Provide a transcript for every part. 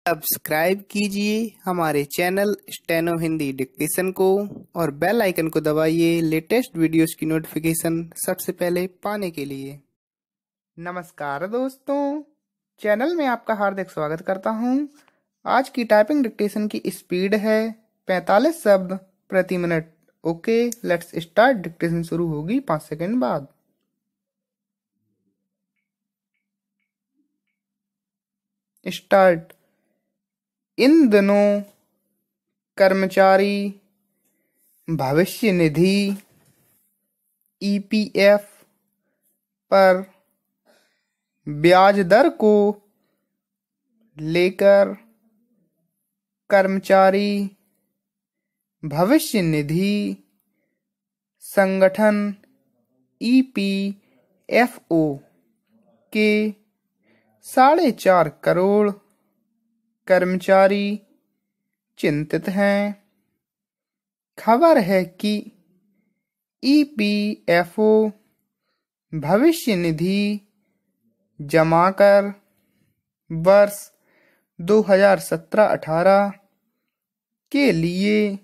Subscribe कीजिए हमारे channel steno Hindi dictation को और बेल आइकन को दबाइए लेटेस्ट वीडियोस की नोटिफिकेशन सबसे पहले पाने के लिए। नमस्कार दोस्तों, चैनल में आपका हार्दिक स्वागत करता हूं। आज की टाइपिंग डिक्टेशन की स्पीड है 45 शब्द प्रति minute. Okay, let's start. Dictation शुरू होगी 5 सेकंड बाद। स्टार्ट। इन दिनों कर्मचारी भविष्य निधि ईपीएफ पर ब्याज दर को लेकर कर्मचारी भविष्य निधि संगठन ईपीएफओ के 4.5 करोड़ कर्मचारी चिंतित हैं। खबर है कि ईपीएफओ भविष्य निधि जमा कर वर्ष 2017-18 के लिए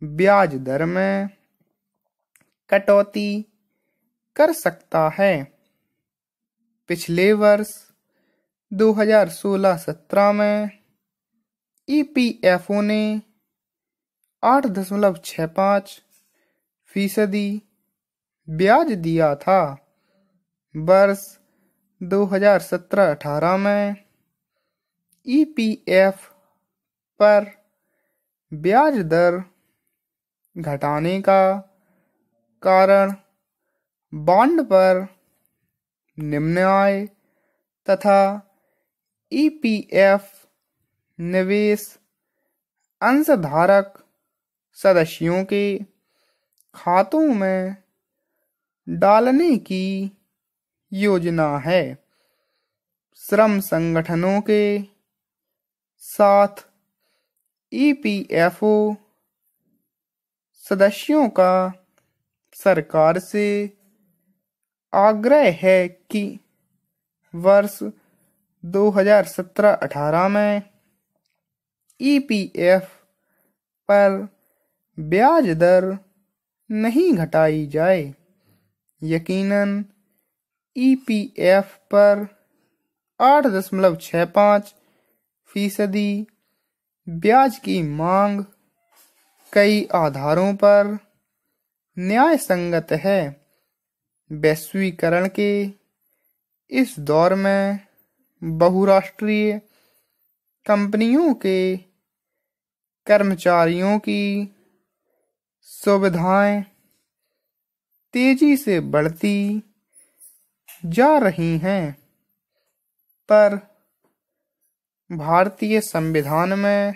ब्याज दर में कटौती कर सकता है। पिछले वर्ष 2016-17 में ईपीएफओ ने 8.65% ब्याज दिया था। वर्ष 2017-18 में ईपीएफ पर ब्याज दर घटाने का कारण बॉन्ड पर निम्न आय तथा ईपीएफ निवेश अंशधारक सदस्यों के खातों में डालने की योजना है। श्रम संगठनों के साथ ईपीएफओ सदस्यों का सरकार से आग्रह है कि वर्ष 2017-18 में ईपीएफ पर ब्याज दर नहीं घटाई जाए। यकीनन ईपीएफ पर 8.65% ब्याज की मांग कई आधारों पर न्याय संगत है। वैश्वीकरण के इस दौर में बहुराष्ट्रीय कंपनियों के कर्मचारियों की सुविधाएं तेजी से बढ़ती जा रही हैं, पर भारतीय संविधान में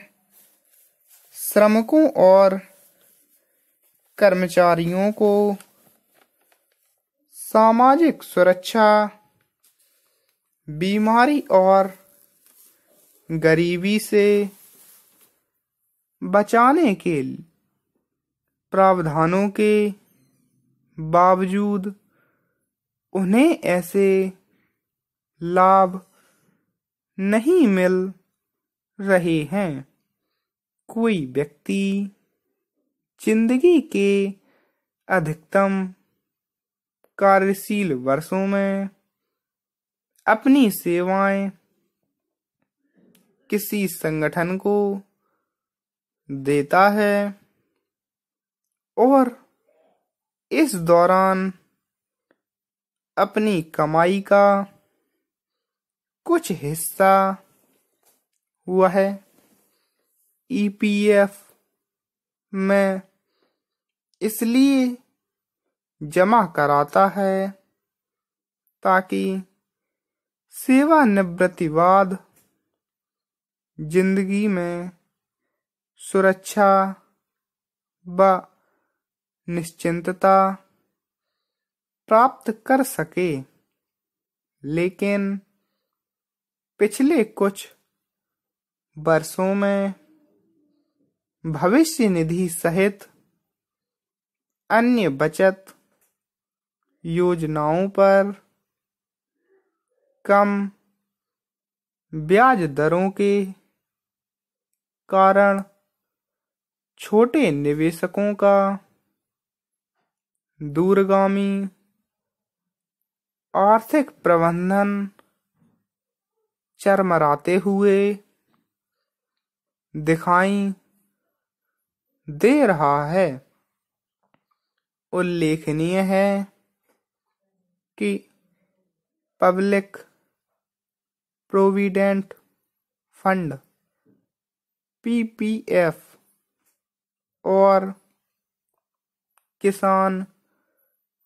श्रमिकों और कर्मचारियों को सामाजिक सुरक्षा, बीमारी और गरीबी से बचाने के प्रावधानों के बावजूद उन्हें ऐसे लाभ नहीं मिल रहे हैं। कोई व्यक्ति जिंदगी के अधिकतम कार्यशील वर्षों में अपनी सेवाएं किसी संगठन को देता है और इस दौरान अपनी कमाई का कुछ हिस्सा हुआ है ईपीएफ में इसलिए जमा कराता है ताकि सेवानिवृत्ति बाद जिंदगी में सुरक्षा व निश्चिंतता प्राप्त कर सके। लेकिन पिछले कुछ वर्षों में भविष्य निधि सहित अन्य बचत योजनाओं पर कम ब्याज दरों के कारण छोटे निवेशकों का दूरगामी आर्थिक प्रबंधन चरमराते हुए दिखाई दे रहा है। उल्लेखनीय है कि पब्लिक प्रोविडेंट फंड पीपीएफ और किसान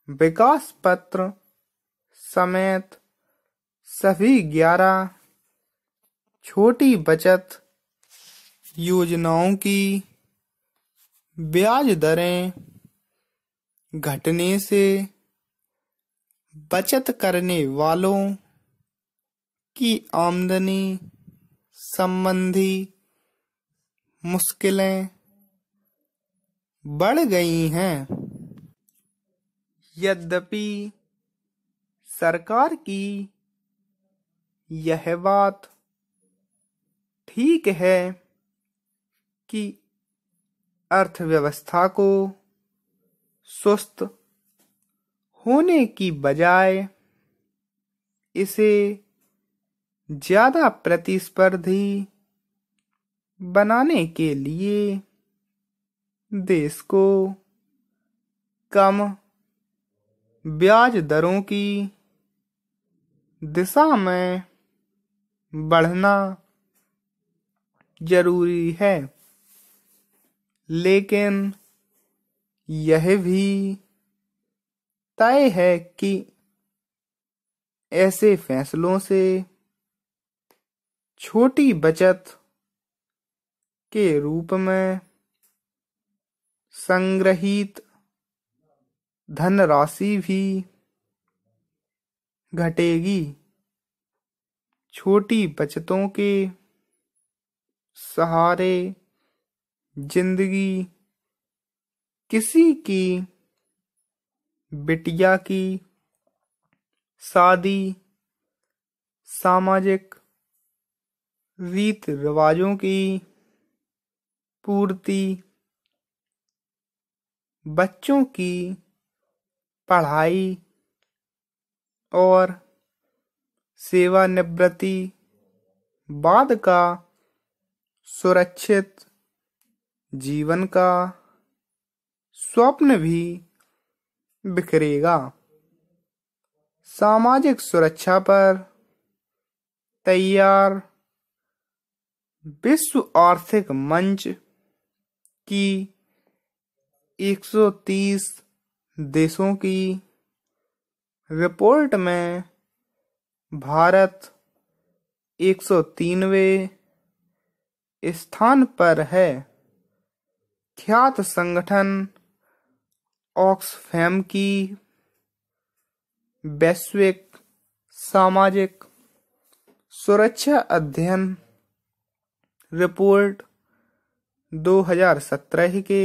विकास पत्र समेत सभी 11 छोटी बचत योजनाओं की ब्याज दरें घटने से बचत करने वालों की आमदनी संबंधी मुश्किलें बढ़ गई हैं। यद्यपि सरकार की यह बात ठीक है कि अर्थव्यवस्था को सुस्त होने की बजाय इसे ज्यादा प्रतिस्पर्धी बनाने के लिए देश को कम ब्याज दरों की दिशा में बढ़ना जरूरी है। लेकिन यह भी तय है कि ऐसे फैसलों से छोटी बचत के रूप में संग्रहित धनराशि भी घटेगी। छोटी बचतों के सहारे जिंदगी किसी की बिटिया की शादी, सामाजिक रीत रिवाजों की पूर्ति, बच्चों की पढ़ाई और सेवानिवृत्ति बाद का सुरक्षित जीवन का स्वप्न भी बिखरेगा। सामाजिक सुरक्षा पर तैयार विश्व आर्थिक मंच की 130 देशों की रिपोर्ट में भारत 103वें स्थान पर है। ख्यात संगठन ऑक्सफैम की वैश्विक सामाजिक सुरक्षा अध्ययन रिपोर्ट 2017 के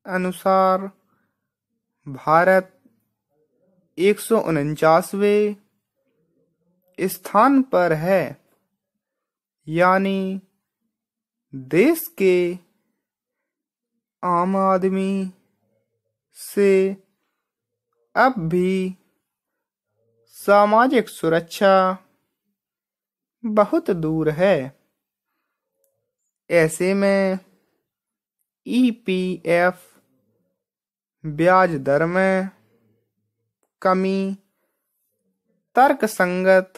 अनुसार भारत 149वें स्थान पर है, यानी देश के आम आदमी से अब भी सामाजिक सुरक्षा बहुत दूर है। ऐसे में ईपीएफ ब्याज दर में कमी तर्कसंगत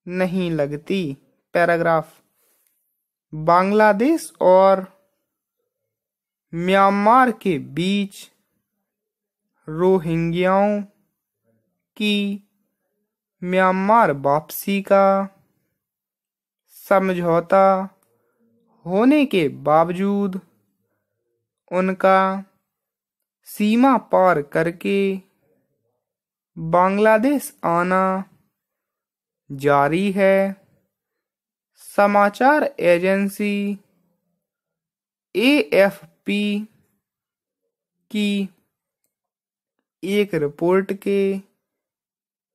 नहीं लगती। पैराग्राफ। बांग्लादेश और म्यांमार के बीच रोहिंग्याओं की म्यांमार वापसी का समझौता होने के बावजूद उनका सीमा पार करके बांग्लादेश आना जारी है। समाचार एजेंसी एएफपी की एक रिपोर्ट के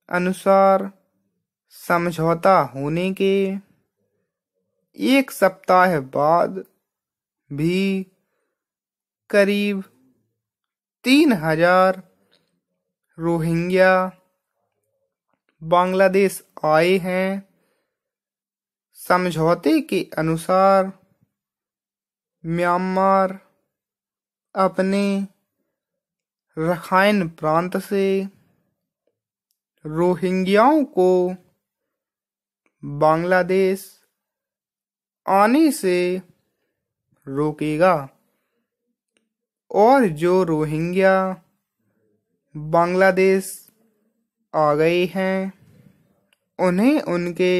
अनुसार समझौता होने के 1 सप्ताह बाद भी करीब 3,000 रोहिंग्या बांग्लादेश आए हैं। समझौते के अनुसार म्यांमार अपने रखाइन प्रांत से रोहिंग्याओं को बांग्लादेश आने से रोकेगा और जो रोहिंग्या बांग्लादेश आ गए हैं उन्हें उनके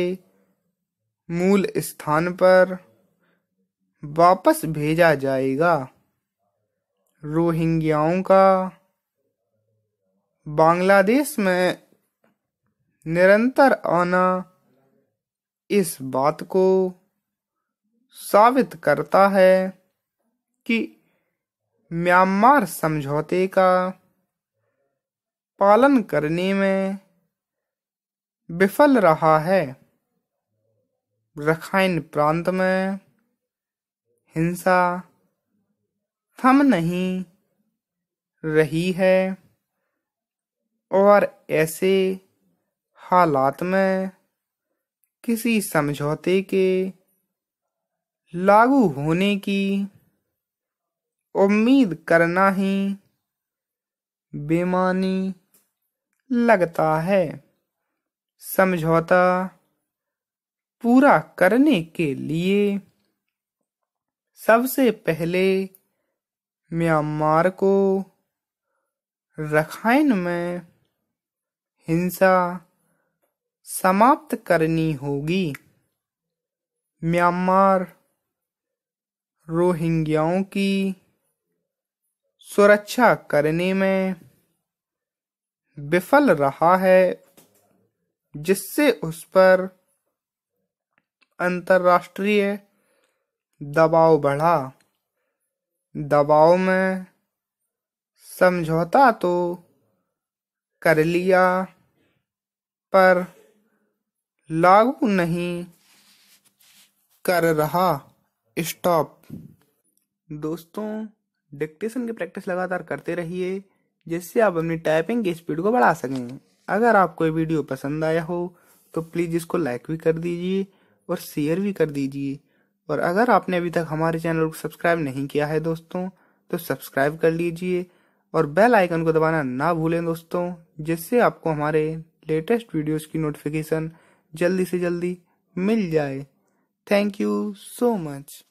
मूल स्थान पर वापस भेजा जाएगा। रोहिंग्याओं का बांग्लादेश में निरंतर आना इस बात को साबित करता है कि म्यांमार समझौते का पालन करने में विफल रहा है। रखाइन प्रांत में हिंसा थम नहीं रही है और ऐसे हालात में किसी समझौते के लागू होने की उम्मीद करना ही बेमानी लगता है। समझौता पूरा करने के लिए सबसे पहले म्यांमार को रखाइन में हिंसा समाप्त करनी होगी। म्यांमार रोहिंग्याओं की सुरक्षा करने में विफल रहा है, जिससे उस पर अंतर्राष्ट्रीय दबाव बढ़ा। दबाव में समझौता तो कर लिया पर लागू नहीं कर रहा। स्टॉप। दोस्तों, डिक्टेशन की प्रैक्टिस लगातार करते रहिए जिससे आप अपनी टाइपिंग की स्पीड को बढ़ा सकें। अगर आपको ये वीडियो पसंद आया हो तो प्लीज इसको लाइक भी कर दीजिए और शेयर भी कर दीजिए। और अगर आपने अभी तक हमारे चैनल को सब्सक्राइब नहीं किया है दोस्तों तो सब्सक्राइब कर लीजिए और बेल आइकन को दबाना ना भूलें दोस्तों, जिससे आपको हमारे लेटेस्ट वीडियोस की नोटिफिकेशन जल्दी से जल्दी मिल जाए। Thank you so much.